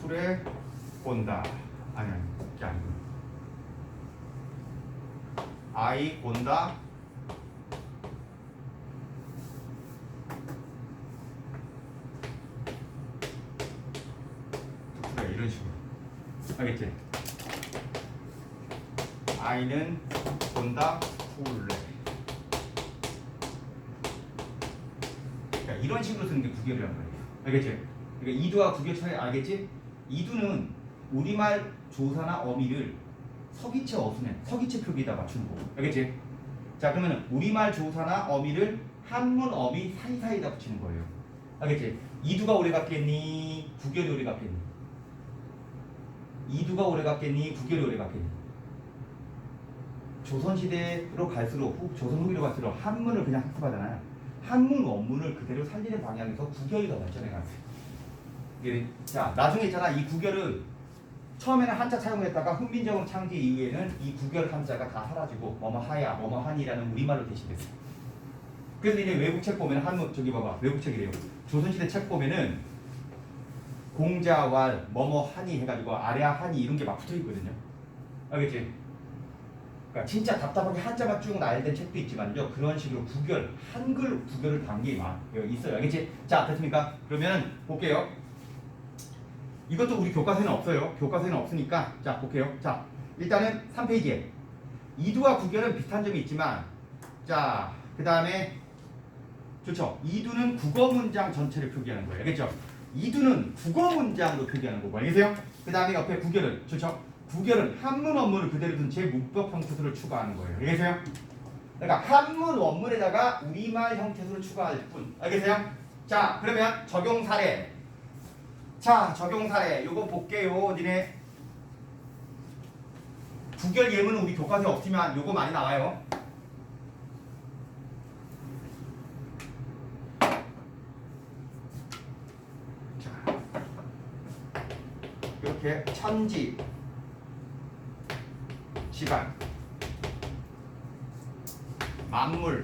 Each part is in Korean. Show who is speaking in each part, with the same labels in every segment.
Speaker 1: 풀에 본다. 아니, 그게 아니고. 아이 본다. 풀에 이런 식으로. 알겠지? 아이는 본다. 풀에. 그러니까 이런 식으로 쓰는 게 구결이란 말이에요. 알겠지? 그러니까 이두와 구결 차이 알겠지? 이두는 우리말 조사나 어미를 서기체 어순에 서기체 표기에다 맞추는 거고. 알겠지? 자, 그러면 우리말 조사나 어미를 한문 어미 사이사이에다 붙이는 거예요. 알겠지? 이두가 오래 갔겠니? 구결이 오래 갔겠니? 이두가 오래 갔겠니? 구결이 오래 갔겠니? 조선시대로 갈수록 조선 후기로 갈수록 한문을 그냥 학습하잖아요. 한문 원문을 그대로 살리는 방향에서 구결이 더 발전해 갔어요. 자, 나중에 있잖아. 이 구결은 처음에는 한자 사용했다가 훈민정음 창제 이후에는 이 구결 한자가 다 사라지고 뭐뭐 하야, 뭐뭐 하니라는 우리말로 대신됐어요. 그래서 이제 외국 책 보면 한문 저기 봐봐. 외국 책이래요. 조선시대 책 보면은 공자왈 뭐뭐 하니 해가지고 아래야 하니 이런 게 막 붙어 있거든요. 알겠지? 그러니까 진짜 답답하게 한자만 쭉 나열된 책도 있지만요. 그런 식으로 구결, 한글 구결을 단 게 막 있어요. 알겠지? 자, 됐습니까? 그러면 볼게요. 이것도 우리 교과서에는 없어요. 교과서에는 없으니까 자, 볼게요. 자, 일단은 3페이지에 이두와 구결은 비슷한 점이 있지만 자, 그 다음에 좋죠. 이두는 국어 문장 전체를 표기하는 거예요. 알겠죠? 이두는 국어 문장으로 표기하는 거고 알겠어요? 그 다음에 옆에 구결은 좋죠. 구결은 한문 원문을 그대로 둔 채 문법 형태소를 추가하는 거예요. 알겠어요? 그러니까 한문 원문에다가 우리말 형태소를 추가할 뿐. 알겠어요? 자, 그러면 적용 사례. 자, 적용 사례. 요거 볼게요. 니네 구결 예문은 우리 교과서에 없지만 요거 많이 나와요. 자, 이렇게 천지 지간 만물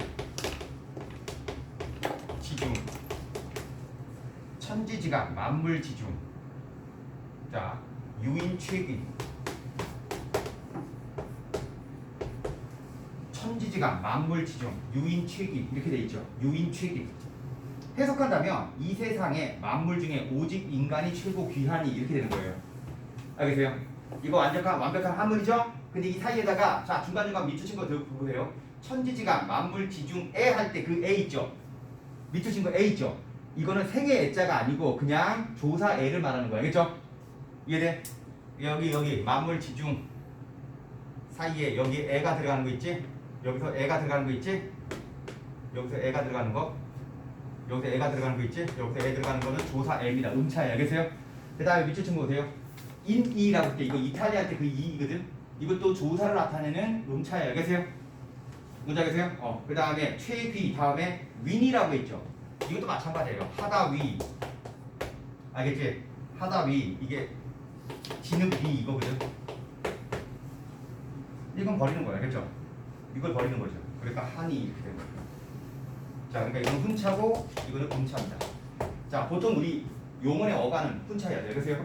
Speaker 1: 지중 천지지간 만물지중 자 유인최기 천지지간 만물지중 유인최기 이렇게 돼 있죠. 유인최기 해석한다면 이 세상에 만물 중에 오직 인간이 최고 귀하니 이렇게 되는 거예요. 알겠어요? 이거 완벽한 한문이죠? 근데 이 사이에다가 자 중간중간 밑줄 거 보세요. 천지지간 만물지중에 할 때 그 에 있죠? 밑줄 친 거 에 있죠? 이거는 생의 애자가 아니고 그냥 조사 애를 말하는 거야. 알겠죠? 이해돼? 여기 만물지중 사이에 여기 애가 들어가는 거 있지? 여기서 애가 들어가는 거 있지? 여기서 애가 들어가는 거 여기서 애가 들어가는 거 있지? 여기서 애 들어가는 거는 조사 애입니다. 음차에 알겠어요? 그 다음에 밑줄 친 거 보세요. 인이라고 할 때 이거 이탈리아 할 때 그 이거든? 이것도 조사를 나타내는 음차에 알겠어요? 뭔지 알겠어요? 그 다음에 최귀 다음에 윈이라고 있죠? 이것도 마찬가지예요. 하다 위 알겠지? 하다 위 이게 지는 위 이거거든. 이건 버리는 거야. 알겠죠? 이걸 버리는 거죠. 그러니까 한이 이렇게 되는 거예요. 자, 그러니까 이건 훈차고 이거는 음차입니다. 자, 보통 우리 용언의 어간은 훈차여야 돼요. 그래서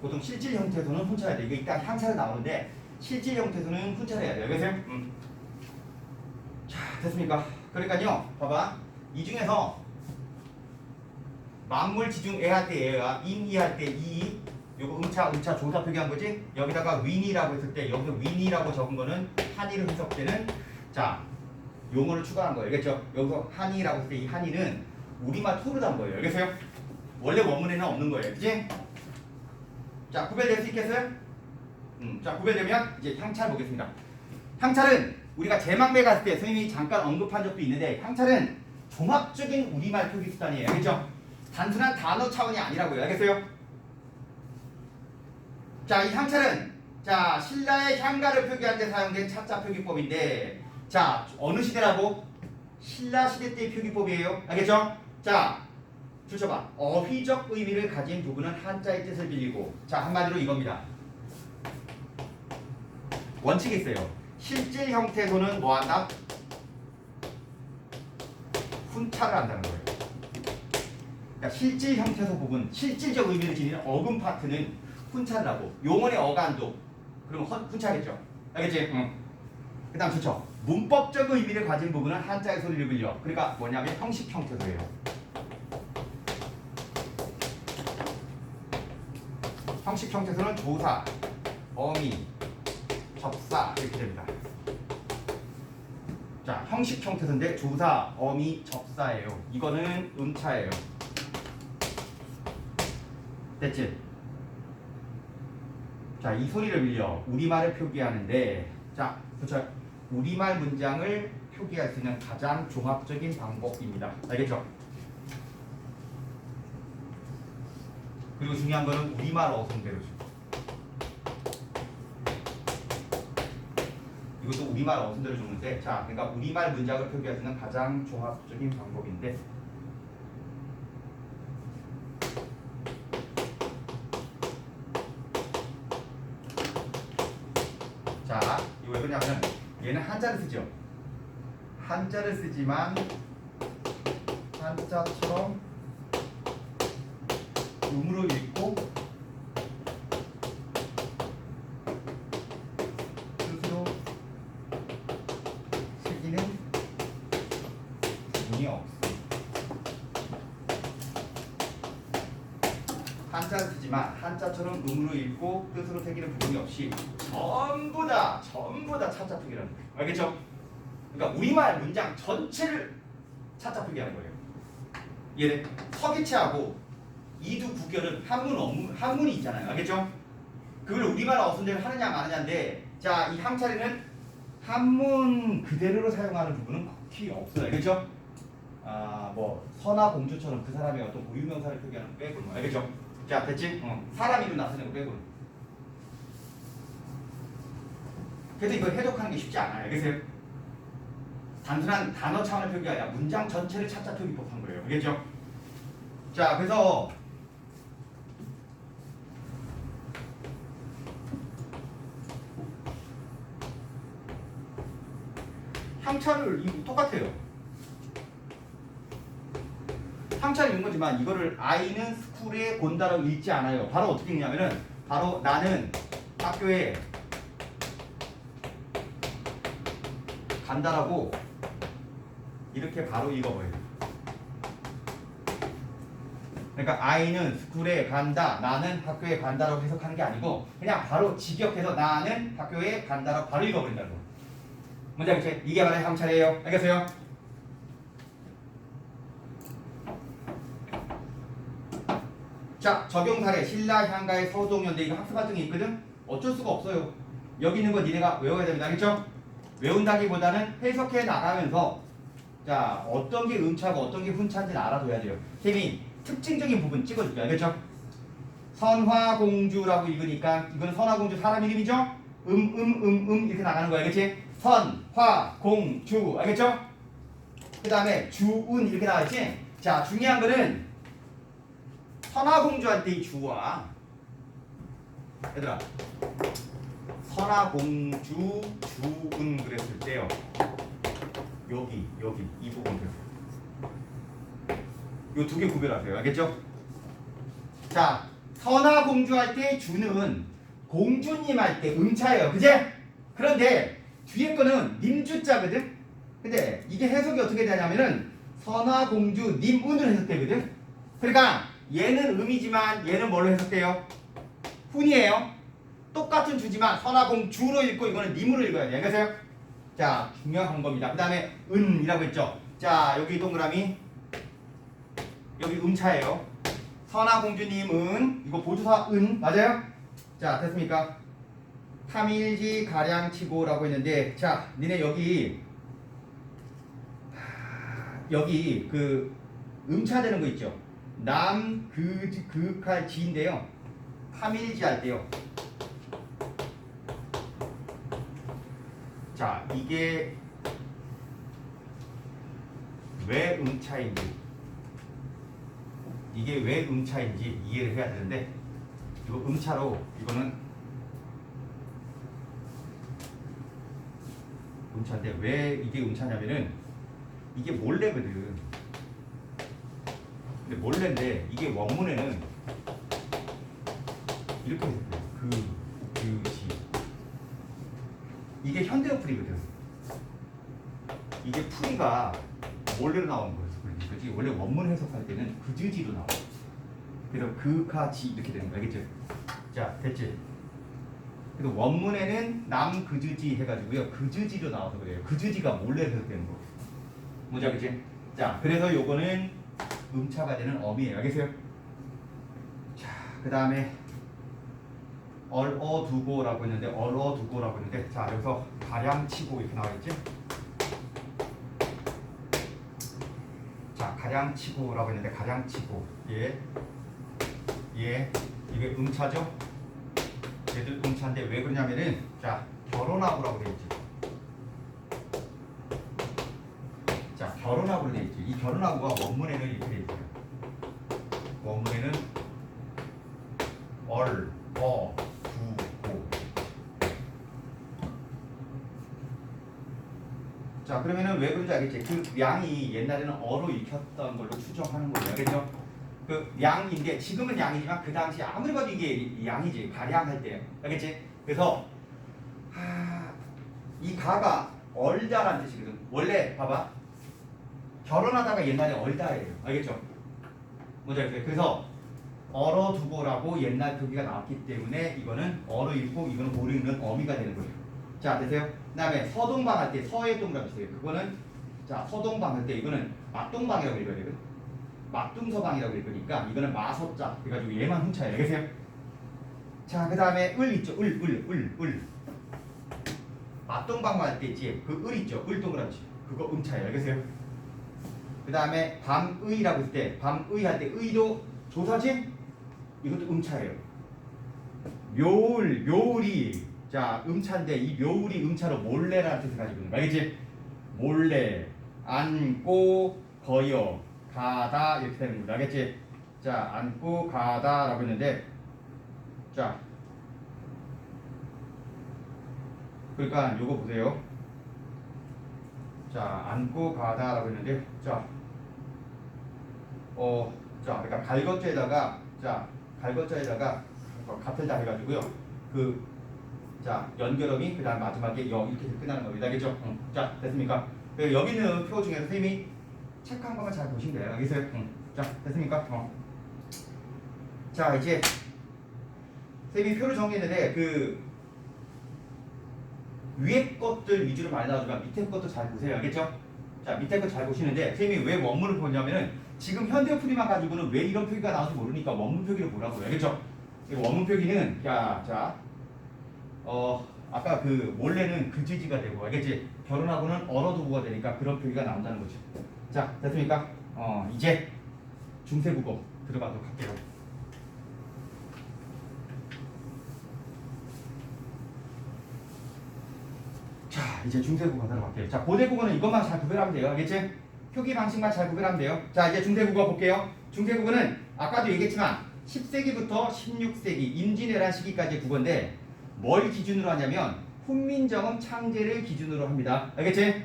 Speaker 1: 보통 실질 형태에서는 훈차여야 돼. 이거 이따 향차로 나오는데 실질 형태에서는 훈차를 해야 돼요. 그래서 자, 됐습니까? 그러니까요. 봐봐. 이 중에서 만물지중 애 할 때 애와 인이 할 때 이 요거 음차 조사 표기한 거지. 여기다가 윈이라고 했을 때 여기서 윈이라고 적은 거는 한이로 해석되는 자 용어를 추가한 거예요. 알겠죠? 여기서 한이라고 했을 때 이 한이는 우리말 토를 단 거예요. 알겠어요? 원래 원문에는 없는 거예요. 그치? 자, 구별될 수 있겠어요? 자, 구별되면 이제 향찰 보겠습니다. 향찰은 우리가 제망배 갔을 때 선생님이 잠깐 언급한 적도 있는데 향찰은 종합적인 우리말 표기 수단이에요. 알겠죠? 단순한 단어 차원이 아니라고요. 알겠어요? 자, 이 향찰은 자 신라의 향가를 표기할 때 사용된 차자 표기법인데 자 어느 시대라고? 신라 시대 때의 표기법이에요. 알겠죠? 자 주셔봐. 어휘적 의미를 가진 부분은 한자의 뜻을 빌리고 자 한마디로 이겁니다. 원칙이 있어요. 실질 형태소는 뭐한다? 훈차를 한다는 거예요. 그러니까 실질 형태소 부분, 실질적 의미를 지니는 어근 파트는 훈차를 하고 용언의 어간도 그러면 훈차겠죠. 알겠지? 응. 그 다음 좋죠. 문법적 의미를 가진 부분은 한자의 소리를 빌려. 그러니까 뭐냐면 형식 형태소예요. 형식 형태소는 조사, 어미, 접사 이렇게 됩니다. 자, 형식 형태소인데 조사, 어미, 접사예요. 이거는 음차예요. 됐지? 자, 이 소리를 빌려 우리말을 표기하는데, 자, 그렇죠. 우리말 문장을 표기할 수 있는 가장 종합적인 방법입니다. 알겠죠? 그리고 중요한 거는 우리말 어순대로죠. 이것도 우리말 어순대로 적는데, 자, 그러니까 우리말 문장을 표기할 수 있는 가장 종합적인 방법인데, 자, 이거 왜 그러냐면 얘는 한자를 쓰죠. 한자를 쓰지만 한자처럼 음으로 읽고 뜻으로 새기는 부분이 없습니다. 한자를 쓰지만 한자처럼 음으로 읽고 뜻으로 새기는 부분이 없이 전부 다 차자 표기라는 거예요. 알겠죠? 그러니까 우리말 문장 전체를 차자 표기하는 거예요. 얘는 서기체하고 이두 구결은 한문이 있잖아요. 알겠죠? 그걸 우리말 어순대로 하느냐 마느냐인데, 자, 이 항차리는 한문 그대로로 사용하는 부분은 극히 없어요. 알겠죠? 아, 뭐 선화 공주처럼 그 사람의 어떤 고유명사를 표기하는 거 빼고는. 알겠죠? 자, 됐지? 사람 이름 나서는 거 빼고는. 그래서 이걸 해독하는 게 쉽지 않아요. 알겠어요? 단순한 단어 차원의 표기가 아니라 문장 전체를 차자 표기법한 거예요. 알겠죠? 자, 그래서 항차를 똑같아요. 항차를 읽는 거지만 이거를 아이는 스쿨에 곤다라고 읽지 않아요. 바로 어떻게 읽냐면은 바로 나는 학교에 간다라고 이렇게 바로 읽어버려요. 그러니까 아이는 스쿨에 간다, 나는 학교에 간다라고 해석하는 게 아니고 그냥 바로 직역해서 나는 학교에 간다라고 바로 읽어버린다는 거. 뭔지 알겠지? 이게 바로 항차례예요. 알겠어요? 자, 적용 사례 신라 향가의 서동연대 이거 학습할 등에 있거든? 어쩔 수가 없어요. 여기 있는 거 니네가 외워야 됩니다. 알겠죠? 외운다기보다는 해석해 나가면서 자, 어떤 게 음차고 어떤 게 훈차인지는 알아둬야 돼요. 쌤이 특징적인 부분 찍어줄게요. 알겠죠? 선화공주라고 읽으니까 이거는 선화공주 사람 이름이죠? 이렇게 나가는 거야. 알겠지? 선화공주 알겠죠? 그 다음에 주은 이렇게 나와있지? 자, 중요한 거는 선화공주한테 이 주와 얘들아 선화공주 주은 그랬을 때요 여기 이 부분 요 두 개 구별하세요. 알겠죠? 자, 선화공주 할 때 주는 공주님 할 때 음차예요. 그제? 그런데 뒤에 거는 님주자거든? 근데 이게 해석이 어떻게 되냐면은 선화공주 님운으로 해석되거든? 그러니까 얘는 음이지만 얘는 뭘로 해석돼요? 훈이에요. 똑같은 주지만 선화공주로 읽고 이거는 님으로 읽어야 돼요. 알겠어요? 자, 중요한 겁니다. 그 다음에 은이라고 했죠. 자, 여기 동그라미 여기 음차예요. 선화공주님은 이거 보조사 은 맞아요? 자, 됐습니까? 탐일지 가량치고라고 했는데 자, 니네 여기 그 음차되는 거 있죠? 남, 극할 지인데요. 탐일지 할 때요. 자, 이게 왜 음차인지 이게 왜 음차인지 이해를 해야 되는데 이거 음차로 이거는 음차인데 왜 이게 음차냐면은 이게 몰래거든. 근데 몰래인데 이게 원문에는 이렇게 해석돼요. 그지. 이게 현대어 풀이거든. 이게 풀이가 원래로 나오는 거였어. 그지? 원래 원문 해석할 때는 그즈지로 나와. 그래서 그가지 이렇게 되는 거 알겠죠? 자, 됐지? 그래서 원문에는 남그즈지 해가지고요. 그즈지로 나와서 그래요. 그즈지가 몰래 해석되는 거. 뭔지 알겠지? 자, 그래서 요거는 음차가 되는 어미예요. 알겠어요? 자, 그 다음에 얼어두고라고 했는데 얼어두고라고 했는데 자, 여기서 가량치고 이렇게 나와있지? 자, 가량치고라고 했는데 가량치고 이게 음차죠? 얘들 음차인데 왜 그러냐면은 자, 결혼하고라고 돼 있지. 자, 결혼하고로 돼 있지. 이 결혼하고가 원문에는 이렇게 돼 있어요. 원문에는 두고. 자, 그러면은 왜 그런지 알겠지? 그 양이 옛날에는 어로 익혔던 걸로 추정하는 거예요. 알겠죠? 그 양인데 지금은 양이지만 그 당시 아무리 봐도 이게 양이지. 가량할 때. 알겠지? 그래서 이 가가 얼다라는 뜻이거든. 원래 봐봐. 결혼하다가 옛날에 얼다예요. 알겠죠? 뭔지 알겠어요? 그래서 얼어두고라고 옛날 표기가 나왔기 때문에 이거는 어로 읽고 이거는 고로 읽는 어미가 되는 거예요. 자, 되세요? 그 다음에 서동방 할 때 서의 동그라미 있어요. 그거는 자, 서동방 할 때 이거는 막동방이라고 읽어야 되거든. 막둥서방이라고 읽으니까 이거는 마서자 그래가지고 얘만 훔쳐요. 알겠어요? 자, 그 다음에 을 있죠. 을 막동방 할 때 있지. 그 을 있죠. 을 동그라미 그거 음차예요. 알겠어요? 그 다음에 밤의라고 했을 때 밤의 할 때 의도 조사지? 이것도 음차예요. 묘울이 자, 음차인데 이 묘울이 음차로 몰래라는 뜻을 가지고 있는 거 알겠지? 몰래 안고 거여 가다 이렇게 되는 거다. 알겠지? 자, 안고 가다라고 했는데 자, 그러니까 요거 보세요. 자, 안고 가다라고 했는데 자, 자, 그러니까 갈것자에다가 자, 갈것자에다가 같을다 해가지고요. 자, 연결음이 그 다음 마지막에 여 이렇게 끝나는 겁니다. 알겠죠? 자, 됐습니까? 여기 있는 표 중에서 선생님이 책 한 번만 잘 보시면 돼요. 알겠어요? 자, 됐습니까? 자, 이제 선생님이 표를 정리했는데 위에 것들 위주로 많이 나와주면 밑에 것도 잘 보세요. 알겠죠? 자, 밑에 거 잘 보시는데 선생님이 왜 원문을 보냐면은 지금 현대 풀이만 가지고는 왜 이런 표기가 나오는지 모르니까 원문 표기를 보라고요. 알겠죠? 원문 표기는 아까 몰래는 그지지가 되고 알겠지? 결혼하고는 얼어두고가 되니까 그런 표기가 나온다는 거죠. 자, 됐습니까? 이제 중세국어 들어가도록 할게요. 자, 이제 중세국어 들어갈게요. 자, 고대국어는 이것만 잘 구별하면 돼요. 알겠지? 표기 방식만 잘 구별하면 돼요. 자, 이제 중세국어 볼게요. 중세국어는 아까도 얘기했지만 10세기부터 16세기 임진왜란 시기까지의 국어인데 뭘 기준으로 하냐면 훈민정음 창제를 기준으로 합니다. 알겠지?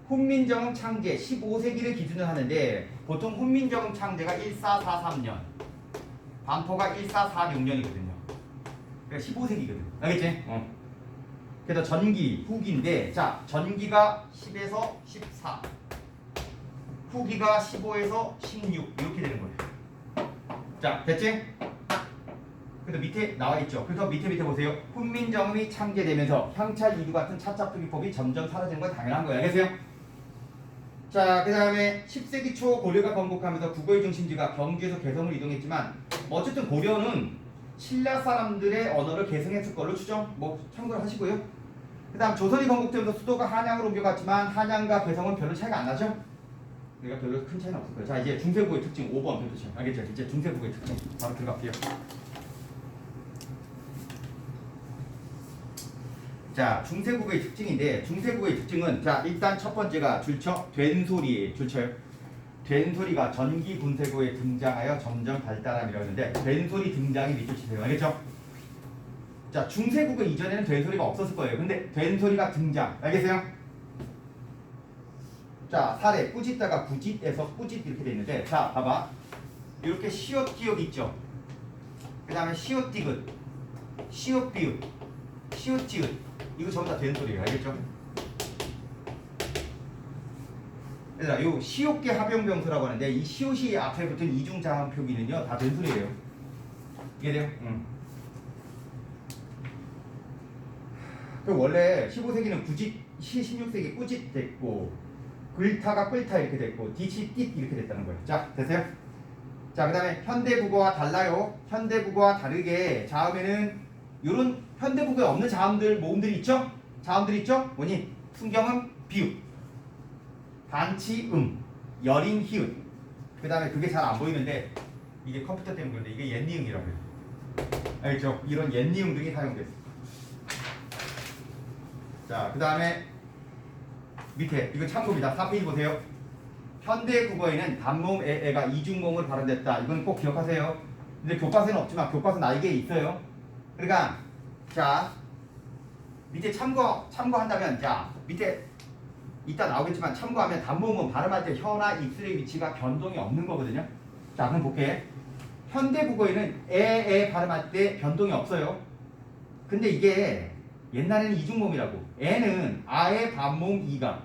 Speaker 1: 훈민정음 창제 15세기를 기준으로 하는데 보통 훈민정음 창제가 1443년 반포가 1446년이거든요. 그러니까 15세기거든. 알겠지? 그래서 전기, 후기인데 자, 전기가 10에서 14 후기가 15에서 16 이렇게 되는 거예요. 자, 됐지? 그래서 밑에 나와 있죠. 그래서 밑에 보세요. 훈민정음이 창제되면서 향찰, 이두 같은 차차 표기법이 점점 사라지는 건 당연한 거예요. 알겠어요? 자, 그 다음에 10세기 초 고려가 건국하면서 국어의 중심지가 경주에서 개성으로 이동했지만 어쨌든 고려는 신라 사람들의 언어를 계승했을 걸로 추정 참고를 하시고요. 그 다음 조선이 건국되면서 수도가 한양으로 옮겨갔지만 한양과 개성은 별로 차이가 안 나죠? 그러니까 별로 큰 차이는 없을 거예요. 자, 이제 중세국어의 특징 5번 표시죠. 알겠죠? 이제 중세국어의 특징 바로 들어갈게요. 자, 중세국어의 특징인데 중세국어의 특징은 자, 일단 첫 번째가 줄쳐 된소리예요. 줄쳐요. 된소리가 전기 분쇄구에 등장하여 점점 발달함이라고 하는데 된소리 등장이 밑줄 치세요. 알겠죠? 자, 중세국어 이전에는 된소리가 없었을 거예요. 근데 된소리가 등장. 알겠어요? 자, 사례 꾸짖다가 구짓에서 꾸짓 이렇게 돼 있는데 자, 봐봐. 이렇게 시옷 기역 있죠? 그 다음에 시옷 디귿 시옷 비읍, 시옷 지읒 이거 전부 다 되는 소리예요. 알겠죠? 얘들아, 요 시옷계 합용병수라고 하는데 이 시옷이 앞에 붙은 이중자음 표기는요 다 된 소리예요. 이해돼요? 응. 그 원래 15세기는 구짓, 16세기 꾸짓 됐고 글타가 꿀타 이렇게 됐고 뒷이 띠 이렇게 됐다는 거예요. 자, 됐어요? 자, 그 다음에 현대국어와 달라요. 현대국어와 다르게 자음에는 요런 현대국어에 없는 자음들 모음들이 있죠? 자음들이 있죠? 뭐니? 순경음, 비읍, 반치음, 여린, 히읗. 그 다음에 그게 잘 안 보이는데 이게 컴퓨터 때문에 그런데 이게 옛니음이라고 해요. 알겠죠? 이런 옛니음들이 사용됐어요. 자, 그 다음에 밑에 이거 참고입니다. 3페이지 보세요. 현대 국어에는 단모음 에가 이중모음을 발음됐다. 이건 꼭 기억하세요. 근데 교과서는 없지만 교과서 나에게 있어요. 그러니까 자 밑에 참고한다면 자 밑에 이따 나오겠지만 참고하면 단모음은 발음할 때 혀나 입술의 위치가 변동이 없는 거거든요. 자, 그럼 볼게. 현대 국어에는 에 발음할 때 변동이 없어요. 근데 이게 옛날에는 이중모음이라고. 에는 아의 반모음 이가,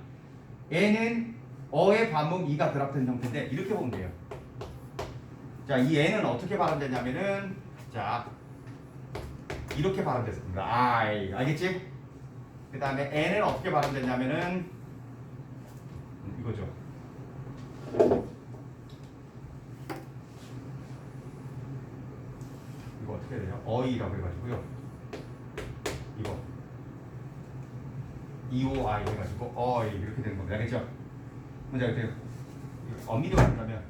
Speaker 1: 에는 어의 반모음 이가 결합된 형태인데 이렇게 보면 돼요. 자, 이 에는 어떻게 발음되냐면은 자 이렇게 발음됐습니다. 아이, 알겠지? 그 다음에 에는 어떻게 발음되냐면은 이거죠. 이거 어떻게 해야 되냐? 어이라고 해가지고요. 이거 EOI 해가지고 어이 이렇게 되는 겁니다. 알겠죠? 뭔지 알겠어요? 엄밀히 말하면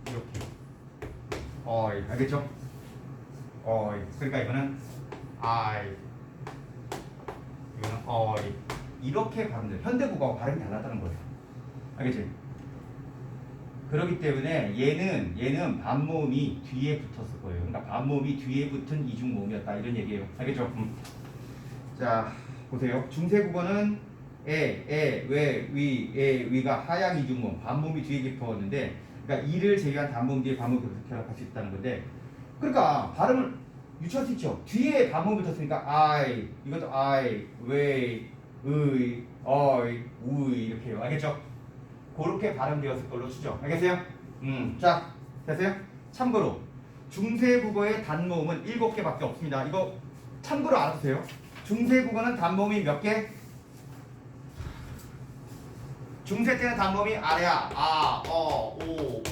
Speaker 1: 이렇게 어이, 알겠죠? 어이. 그러니까 이거는 I, 이거는 어이. 이렇게 발음돼요. 현대국어와 발음이 달랐다는 거예요. 알겠지? 그렇기 때문에 얘는 반모음이 뒤에 붙었을 거예요. 그러니까 반모음이 뒤에 붙은 이중모음이었다 이런 얘기예요. 알겠죠? 자, 보세요. 중세국어는 왜, 위가 하향 이중모음, 반모음이 뒤에 붙었는데, 그러니까 이를 제외한 단모음 뒤에 반모음이 결합할 수 있다는 건데, 그러니까 발음을 유추할 수 있죠. 뒤에 반모음이 붙었으니까 I, 이것도 I, 왜, 의, 어이, 우이 이렇게 해요. 알겠죠? 그렇게 발음되었을 걸로 추정. 알겠어요? 자, 됐어요? 참고로 중세국어의 단모음은 7개밖에 없습니다. 이거 참고로 알아두세요. 중세국어는 단모음이 몇 개? 중세 때는 단모음이 아래야, 아, 어, 오,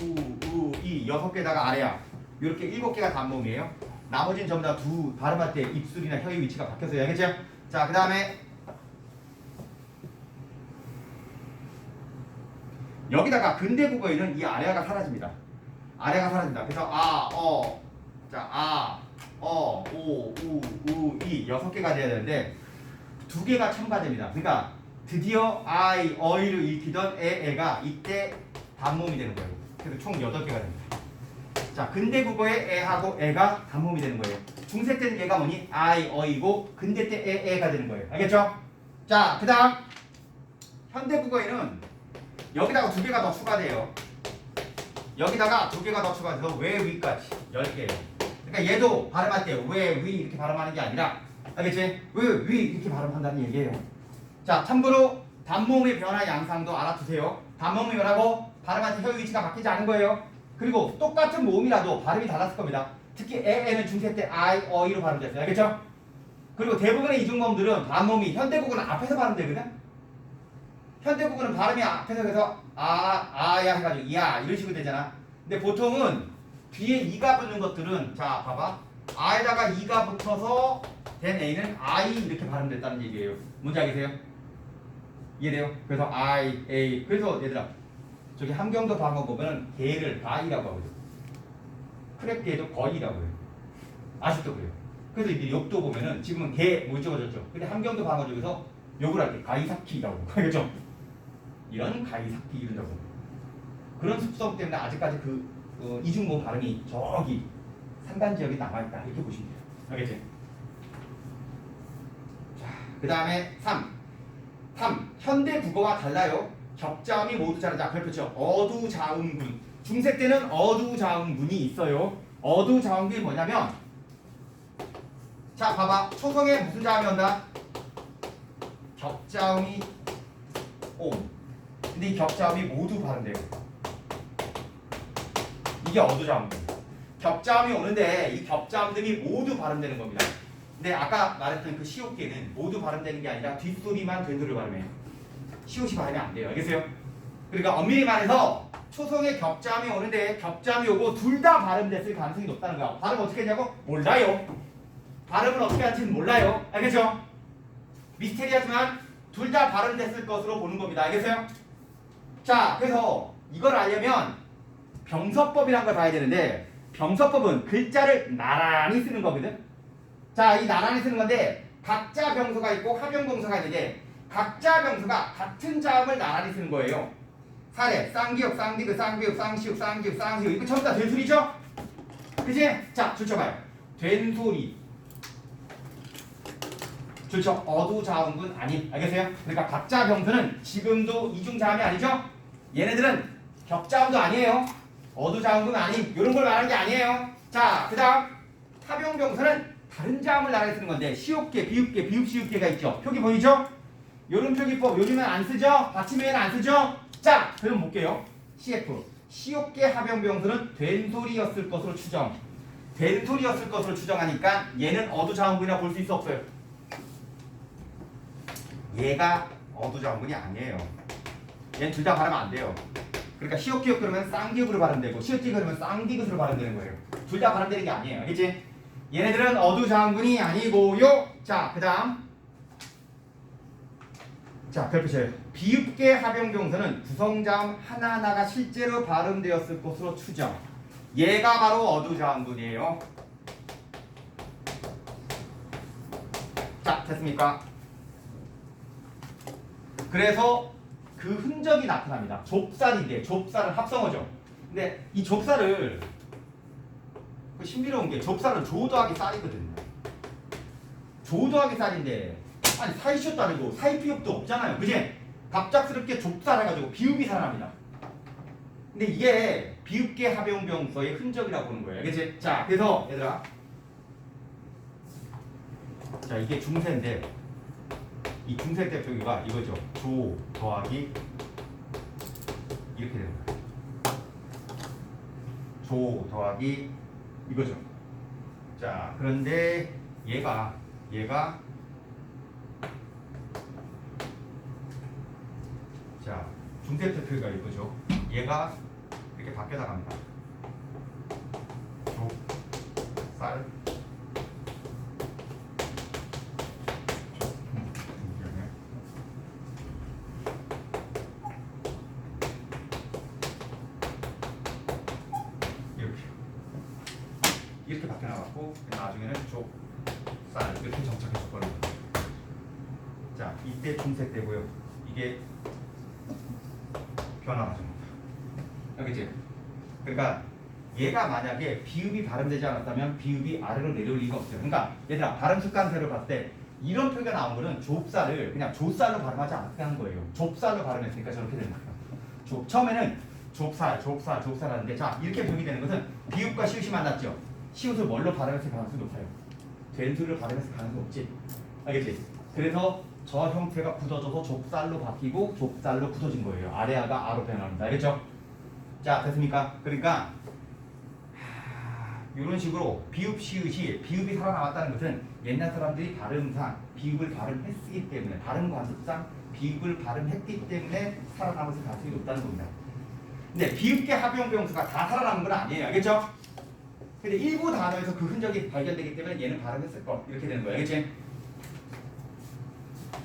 Speaker 1: 우, 이 6개다가 아래야. 이렇게 7개가 단모음이에요. 나머지는 전부 다 발음할 때 입술이나 혀의 위치가 바뀌었어요. 알겠죠? 자, 그 다음에 여기다가 근대국어에는 이 아래아가 사라집니다. 아래가 사라집니다. 그래서 아, 어, 자, 아, 어, 오, 우, 이 6개가 돼야 되는데 2개가 첨가됩니다. 그러니까 드디어 I, 어이를 읽히던 애가 이때 단모음이 되는 거예요. 그래서 총 8개가 됩니다. 자, 근대국어의 애하고 애가 단모음이 되는 거예요. 중세 때는 얘가 뭐니? I, 어이고 근대 때 애가 되는 거예요. 알겠죠? 자, 그 다음 현대국어에는 여기다가 2개가 더 추가돼요. 여기다가 2개가 더 추가돼서 왜 위까지 10개예요. 그러니까 얘도 발음할 때 왜 위 이렇게 발음하는 게 아니라 알겠지? 왜 위 이렇게 발음한다는 얘기예요. 자, 참고로 단모음의 변화 양상도 알아두세요. 단모음이 변하고 발음할 때 혀의 위치가 바뀌지 않은 거예요. 그리고 똑같은 모음이라도 발음이 달랐을 겁니다. 특히 에는 중세 때 I, 어이로 발음됐어요. 알겠죠? 그리고 대부분의 이중모음들은 단모음이 현대국어는 앞에서 발음되거든. 현대국어는 발음이 앞에서 그래서 아야 해가지고 야 이런 식으로 되잖아. 근데 보통은 뒤에 이가 붙는 것들은 자 봐봐 아에다가 이가 붙어서 된 A는 I 이렇게 발음됐다는 얘기예요. 뭔지 알겠어요? 이해돼요? 그래서 I, A. 그래서 얘들아 저기 함경도 방어 보면은 개를 가이라고 하거든. 크랩개도 거이라고 해요. 아직도 그래요. 그래서 이제 욕도 보면은 지금은 개 못 적어졌죠. 근데 함경도 방어 중에서 욕을 할 때 가이사키라고 알겠죠? 이런 가이사키 이런다고. 그런 습성 때문에 아직까지 이중모음 발음이 저기 산간 지역에 남아있다 이렇게 보시면 돼요. 알겠지? 자, 그 다음에 3. 현대 국어와 달라요. 격자음이 모두 자르자. 그렇죠. 어두자음군. 중세 때는 어두자음군이 있어요. 어두자음군이 뭐냐면 자, 봐봐. 초성에 무슨 자음이 온다? 격자음이 옴. 근데 이 격자음이 모두 발음돼요. 이게 어두자음입니다. 격자음이 오는데 이 격자음들이 모두 발음되는 겁니다. 근데 아까 말했던 그 시옷개는 모두 발음되는 게 아니라 뒷소리만 된소리를 발음해요. 시옷이 발음이 안 돼요. 알겠어요? 그러니까 엄밀히 말해서 초성에 격자음이 오는데 격자음이 오고 둘 다 발음됐을 가능성이 높다는 거야. 발음 어떻게 했냐고? 몰라요. 발음을 어떻게 할지는 몰라요. 알겠죠? 미스테리하지만 둘 다 발음됐을 것으로 보는 겁니다. 알겠어요? 자, 그래서 이걸 알려면 병서법이란 걸 봐야 되는데 병서법은 글자를 나란히 쓰는 거거든. 자, 이 나란히 쓰는 건데 각자 병서가 있고 합병병서가 있는데 각자 병서가 같은 자음을 나란히 쓰는 거예요. 사례, 쌍기역, 쌍디귿, 쌍비읍, 쌍시읍, 쌍기읍, 쌍시읍 이거 전부 다 된소리죠? 그치? 자, 줄쳐봐요. 된소리. 줄쳐 어두자음군 아님. 알겠어요? 그러니까 각자 병서는 지금도 이중자음이 아니죠? 얘네들은 격자음도 아니에요. 어두자음군 아님. 이런 걸 말하는 게 아니에요. 자, 그 다음 합용병서는 다른 자음을 나란히 쓰는 건데 시옷개, 비읍개, 비읍시읍개가 있죠. 표기 보이죠? 요런 표기법 요즘엔 안 쓰죠? 받침에는 안 쓰죠? 자, 그럼 볼게요. CF 시옷개 합용병서는 된소리였을 것으로 추정. 된소리였을 것으로 추정하니까 얘는 어두자음군이라 볼 수 있어 없어요? 얘가 어두자음군이 아니에요. 얘는 둘 다 발음하면 안 돼요. 그러니까 시옷기역 그러면 쌍기읍으로 발음되고 시옷기 그러면 쌍디귿으로 발음되는 거예요. 둘 다 발음되는 게 아니에요. 알겠지? 얘네들은 어두자음군이 아니고요. 자, 그 다음 자, 별표쳐요. 비읍계 합용병서는 구성자음 하나하나가 실제로 발음되었을 것으로 추정. 얘가 바로 어두자음군이에요. 자, 됐습니까? 그래서 그 흔적이 나타납니다. 좁쌀인데 좁쌀은 합성어죠. 근데 이 좁쌀을 신비로운 게 좁쌀은 조 더하기 쌀이거든요. 조 더하기 쌀인데 아니 사이시옷도 아니고 사이피읍도 없잖아요. 그지? 갑작스럽게 좁쌀 해가지고 비읍이 살아납니다. 근데 이게 비읍계 합용병서의 흔적이라고 보는 거예요. 알겠지? 자, 그래서 얘들아 자, 이게 중세인데 이 중세 때 표기가 이거죠. 조 더하기 이렇게 되는 거예요. 조 더하기 이거죠. 자, 그런데 얘가 자, 중세 때 표기가 이거죠. 얘가 이렇게 바뀌어 나갑니다. 조, 쌀, 이렇게 바뀌어 나갔고 나중에는 족, 쌀 이렇게 정착해서 버리는 거예요. 자, 이때 중세 때고요. 이게 변화 과정입니다. 알겠지? 그러니까 얘가 만약에 비읍이 발음되지 않았다면 비읍이 아래로 내려올 리가 없어요. 그러니까 얘들아 발음 습관표를 봤을 때 이런 표기가 나온 거는 좁쌀을 그냥 조쌀로 발음하지 않게 한 거예요. 좁쌀로 발음했으니까 저렇게 되는 거예요. 처음에는 좁쌀 하는데 자, 이렇게 표기 되는 것은 비읍과 시옷이 만났죠. 시옷을 뭘로 발음했을 가능성이 높아요? 된소리로 발음했을 가능성이 없지. 알겠지? 그래서 저 형태가 굳어져서 좁쌀로 바뀌고 좁쌀로 굳어진 거예요. 아래아가 아로 변합니다. 알겠죠? 자, 됐습니까? 그러니까 이런 식으로 비읍 시읒이 비읍이 살아남았다는 것은 옛날 사람들이 발음상 비읍을 발음했기 때문에 발음 관습상 비읍을 발음했기 때문에 살아남았을 가능성이 높다는 겁니다. 근데 비읍계 합용병수가 다 살아남은 건 아니에요. 알겠죠? 근데 일부 단어에서 그 흔적이 발견되기 때문에 얘는 발음했을 거 이렇게 되는 거예요. 알겠지?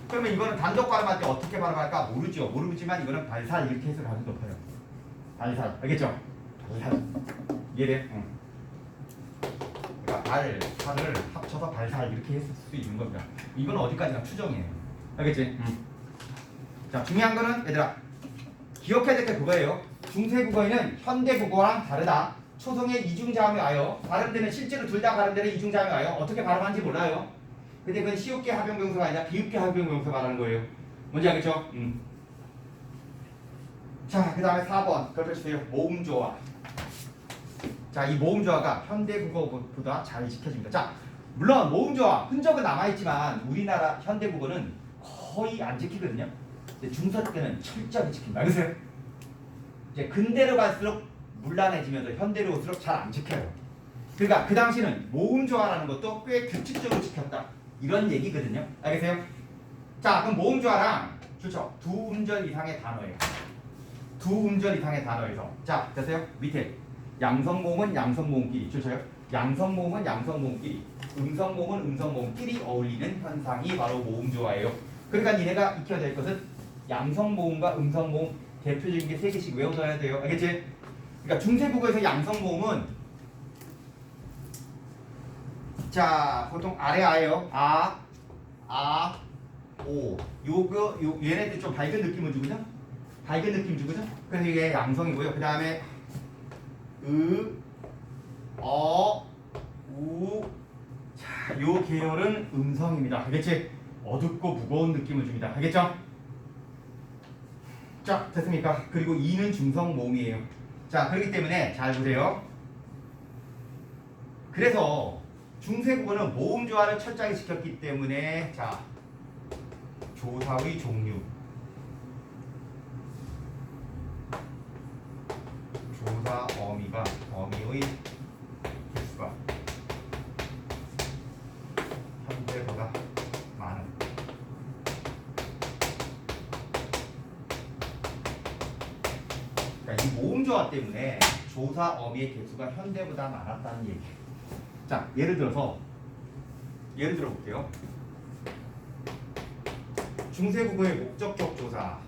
Speaker 1: 그러면 이거는 단독 발음할 때 어떻게 발음할까 모르죠. 모르지만 이거는 발살 이렇게 해서 가능성이 높아요. 발살. 알겠죠? 발살. 이해돼? 응. 그러니까 발살을 합쳐서 발살 이렇게 했을 수 있는 겁니다. 이건 어디까지나 추정이에요. 알겠지? 응. 자, 중요한 거는 얘들아 기억해야 될 게 그거예요. 중세 국어에는 현대 국어랑 다르다. 초성에 이중자음이 와요. 발음되는 실제로 둘 다 발음되는 이중자음이 와요. 어떻게 발음하는지 몰라요. 근데 그건 시옷계 합용병서가 아니라 비읍계 합용병서 말하는 거예요. 뭔지 알겠죠? 자, 그 다음에 4번 별표주세요. 모음조화. 자, 이 모음조화가 현대 국어보다 잘 지켜집니다. 자, 물론 모음조화 흔적은 남아있지만 우리나라 현대국어는 거의 안 지키거든요. 근데 중서 때는 철저하게 지킨다. 알겠어요? 이제 근대로 갈수록 문란해지면서 현대로 올수록 잘 안 지켜요. 그러니까 그 당시는 모음조화라는 것도 꽤 규칙적으로 지켰다. 이런 얘기거든요. 알겠어요? 자, 그럼 모음조화랑 좋죠. 두 음절 이상의 단어예요. 두 음절 이상의 단어에서 자, 됐어요? 밑에 양성모음은 양성모음끼리 좋죠? 양성모음은 양성모음끼리 음성모음은 음성모음끼리 어울리는 현상이 바로 모음조화예요. 그러니까 니네가 익혀야 될 것은 양성모음과 음성모음 대표적인 게 3개씩 외워둬야 돼요. 알겠지? 그러니까 중세국어에서 양성모음은 자, 보통 아래 아예요. 오. 얘네들 좀 밝은 느낌을 주거든? 밝은 느낌 주거든? 그래서 이게 양성이고요. 그 다음에 우. 자, 요 계열은 음성입니다. 알겠지? 어둡고 무거운 느낌을 줍니다. 알겠죠? 자, 됐습니까? 그리고 이는 중성 모음이에요. 자, 그렇기 때문에 잘 보세요. 그래서 중세국어는 모음조화를 철저하게 지켰기 때문에 자, 조사의 종류, 조사 어미의 개수가 현대보다 많은. 그러니까 이 모음조화 때문에 조사 어미의 개수가 현대보다 많았다는 얘기예요. 자, 예를 들어 볼게요. 중세국어의 목적격 조사.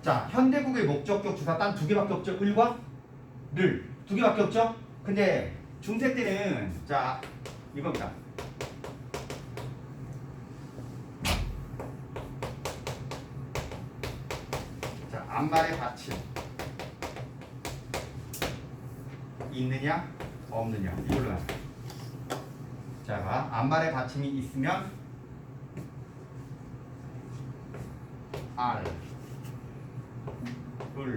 Speaker 1: 자, 현대국어의 목적격 조사 단 2개밖에 없죠. 을과 를 2개밖에 없죠. 근데 중세 때는 자, 이겁니다. 자, 앞말의 받침 있느냐 없느냐 이걸로 나눠요. 자, 봐. 앞말의 받침이 있으면 알, 을.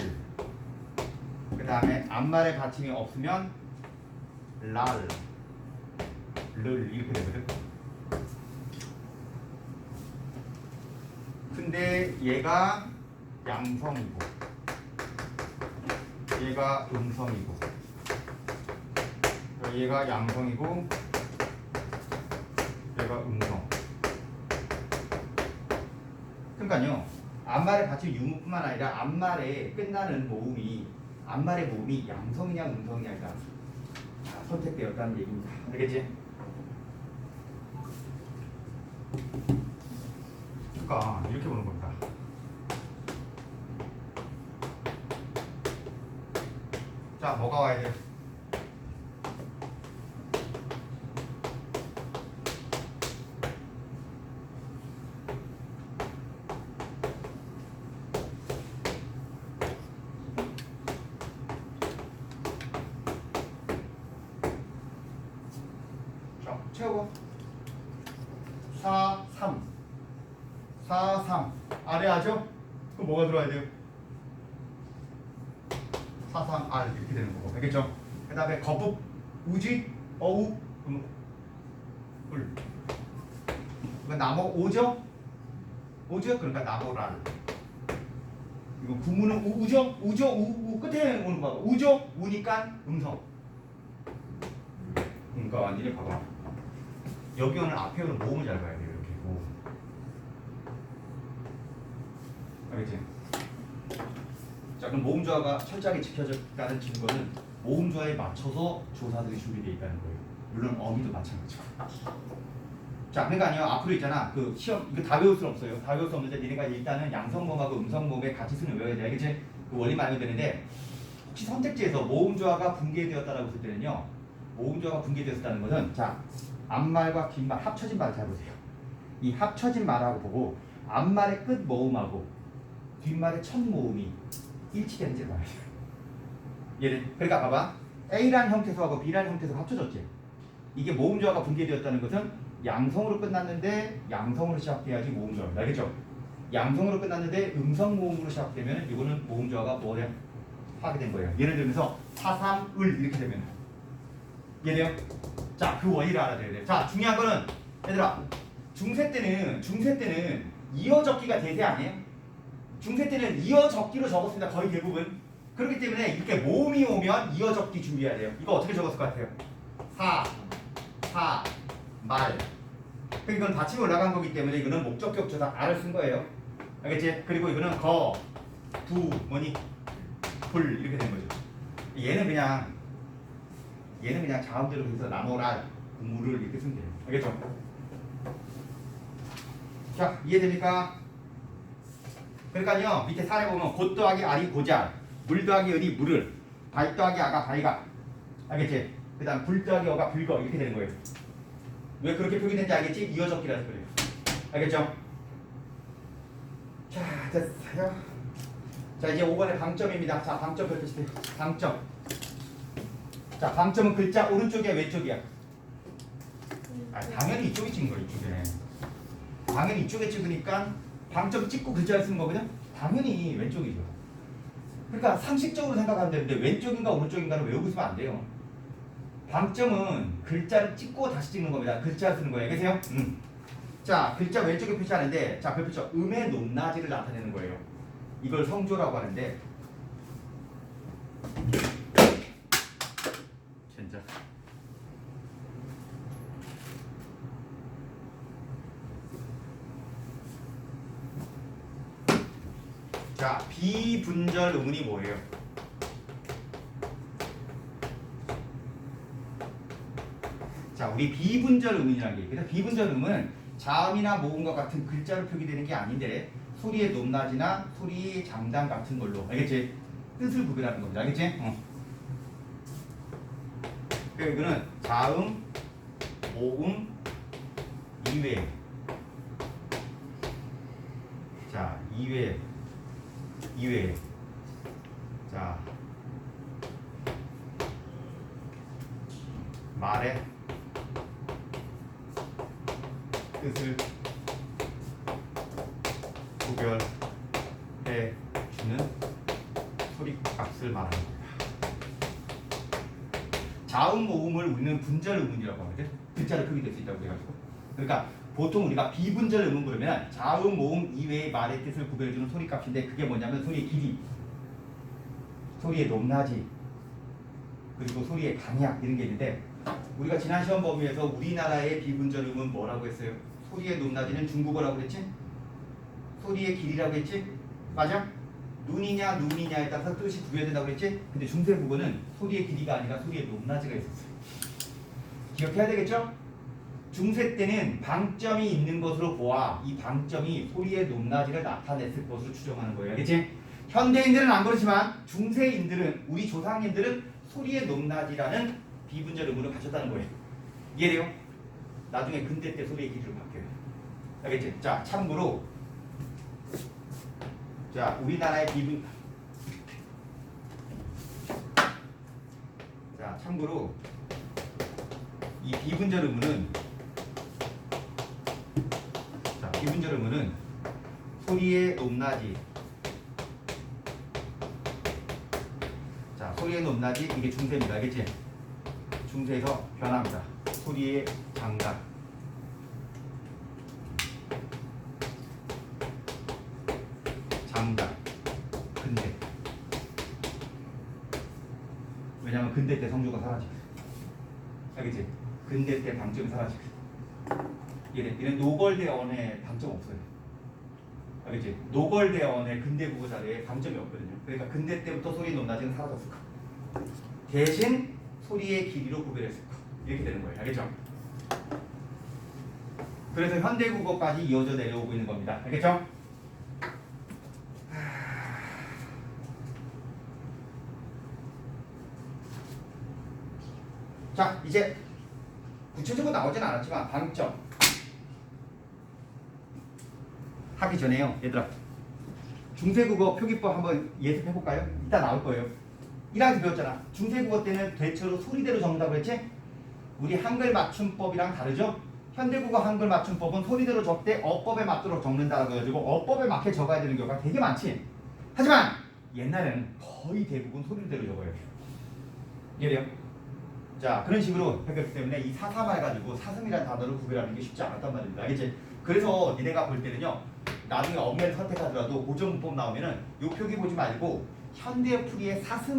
Speaker 1: 그 다음에 앞말의 받침이 없으면 랄, 를 이렇게 되거든. 근데 얘가 양성이고 얘가 음성이고 얘가 양성이고 얘가 음성. 그러니까요, 앞말의 받침 유무뿐만 아니라 앞말에 끝나는 모음이 앞말의 모음이 양성이냐 음성이냐가 선택되었다는 얘기입니다. 알겠지? 그러니까 이렇게 보는 겁니다. 자, 뭐가 와야 돼? 채워. 4, 3. 4, 3. 아래 하죠? 그럼 뭐가 들어와야 돼요? 4, 3, R 이렇게 되는 거고. 알겠죠? 그 다음에 거북, 우지, 어우, 그럼 울. 이거 나무 오죠? 오죠? 그러니까 나무랄. 이거 구문은 우죠? 우죠? 우 끝에 오는 거. 우죠? 우니까 음성. 그러니까 니네 봐봐. 여기 오는 앞에 오는 모음을 잘 봐야 돼요. 이렇게 모음. 알겠지? 자, 그럼 모음조화가 철저하게 지켜졌다는 증거는 모음조화에 맞춰서 조사들이 준비되어 있다는 거예요. 물론 어미도 마찬가지고. 자, 그러니까 아니요. 앞으로 있잖아. 그 시험 이거 다 외울 수는 없어요. 다 외울 수 없는데 니네가 일단은 양성모음하고 음성모음의 같이 쓰는 외워야 돼. 알겠지? 그 원리만 알면 되는데 혹시 선택지에서 모음조화가 붕괴되었다라고 했을 때는요. 모음조화가 붕괴되었다는 것은 자, 앞말과 뒷말 합쳐진 말을 잘 보세요. 이 합쳐진 말하고 보고 앞말의 끝 모음하고 뒷말의 첫 모음이 일치되는지를 봐야 돼요. 얘는 그러니까 봐봐. A라는 형태소하고 B라는 형태소가 합쳐졌지. 이게 모음조화가 붕괴되었다는 것은 양성으로 끝났는데 양성으로 시작돼야지 모음조화입니다. 알겠죠? 양성으로 끝났는데 음성 모음으로 시작되면 이거는 모음조화가 뭐냐? 파괴된 거예요. 예를 들면서 4, 3, 을 이렇게 되면 이해돼요? 자, 그 원리를 알아줘야 돼요. 자, 중요한 거는 얘들아, 중세 때는 이어 적기가 대세 아니에요? 중세 때는 이어 적기로 적었습니다. 거의 대부분. 그렇기 때문에 이렇게 모음이 오면 이어 적기 준비해야 돼요. 이거 어떻게 적었을 것 같아요? 말. 이건 받침이 올라간 거기 때문에 이거는 목적격 조사 R을 쓴 거예요. 알겠지? 그리고 이거는 불 이렇게 된 거죠. 얘는 그냥 자음대로 해서 나무랄, 무를 이렇게 쓰면 돼요. 알겠죠? 자, 이해됩니까? 그러니까요, 밑에 사례 보면 곧 더하기 R이 고잘, 물 더하기 을이 물을, 발 더하기 아가 발가. 알겠지? 그 다음 불 더하기 어가 불거 이렇게 되는 거예요. 왜 그렇게 표기된지 알겠지? 이어적기라서 그래요. 알겠죠? 자, 됐어요. 자, 이제 5번의 방점입니다. 자, 방점 펼쳐주세요. 방점. 자, 방점은 글자 오른쪽이야, 왼쪽이야? 당연히 이쪽에 찍은 거야, 이쪽에. 당연히 이쪽에 찍으니까 방점 찍고 글자를 쓰는 거거든? 당연히 왼쪽이죠. 그러니까 상식적으로 생각하면 되는데 왼쪽인가 오른쪽인가를 외우고 있으면 안 돼요. 방점은 글자를 찍고 다시 찍는 겁니다. 글자를 쓰는 거예요. 알겠어요? 자, 글자 왼쪽에 표시하는데, 자, 별표죠. 음의 높낮이를 나타내는 거예요. 이걸 성조라고 하는데, 진짜. 자, 비분절 음운이 뭐예요? 자, 우리 비분절 음운이라는 게 있거든. 비분절 음은 자음이나 모음과 같은 글자로 표기되는 게 아닌데 소리의 높낮이나 소리의 장단 같은 걸로, 알겠지? 뜻을 구별하는 겁니다. 알겠지? 이거는 자음, 모음 이외. 자, 이외. 자, 말의 뜻을 구별해 주는 소리값을 말하는 거야. 자음 모음을 우리는 분절 음운이라고 하거든. 글자로 표기될 수 있다고 해가지고. 그러니까 보통 우리가 비분절 음운 그러면 자음 모음 이외의 말의 뜻을 구별해 주는 소리값인데, 그게 뭐냐면 소리의 길이, 소리의 높낮이, 그리고 소리의 강약 이런 게 있는데, 우리가 지난 시험 범위에서 우리나라의 비분절 음은 뭐라고 했어요? 소리의 높낮이는 중국어라고 그랬지? 소리의 길이라고 했지? 맞아? 눈이냐 눈이냐에 따라서 뜻이 구별된다고 그랬지? 근데 중세 국어는 소리의 길이가 아니라 소리의 높낮이가 있었어요. 기억해야 되겠죠? 중세 때는 방점이 있는 것으로 보아 이 방점이 소리의 높낮이를 나타냈을 것으로 추정하는 거예요. 알겠지? 현대인들은 안 그렇지만 중세인들은, 우리 조상님들은 소리의 높낮이라는 비분절 음운을 가졌다는 거예요. 이해돼요? 나중에 근대 때 소리의 길이로 바뀌어요. 알겠지? 자, 참고로, 자, 우리나라의 자, 참고로 이 비분절 음운은, 자, 비분절 음운은 소리의 높낮이, 자, 소리의 높낮이, 이게 중세입니다. 알겠지? 중세에서 변합니다. 소리의 장단, 근대. 왜냐면 근대 때 성조가 사라지거든. 알겠지? 근대 때 방점이 사라지거든. 이런 노벌대 언어에 방점 없어요. 알겠지? 노벌대 언어의 근대 국어 자료에 방점이 없거든요. 그러니까 근대 때부터 소리 높낮이는 사라졌을 거. 대신 소리의 길이로 구별했을 거. 이렇게 되는 거예요. 알겠죠? 그래서 현대 국어까지 이어져 내려오고 있는 겁니다. 알겠죠? 자, 이제 구체적으로 나오진 않았지만 방점 하기 전에요, 얘들아. 중세국어 표기법 한번 예습해볼까요? 이따 나올 거예요. 1학기 배웠잖아. 중세국어 때는 대체로 소리대로 적는다고 했지? 우리 한글 맞춤법이랑 다르죠? 현대국어 한글 맞춤법은 소리대로 적되 어법에 맞도록 적는다고 해가지고 어법에 맞게 적어야 되는 경우가 되게 많지. 하지만 옛날에는 거의 대부분 소리대로 적어요. 이해돼요? 자, 그런 식으로 해결했기 때문에 이 사삼 해가지고 사슴이라는 단어를 구별하는 게 쉽지 않았단 말입니다. 알겠지? 그래서 니네가 볼 때는요, 나중에 엄매를 선택하더라도 고정문법 나오면은 요 표기 보지 말고 현대 풀이의 사슴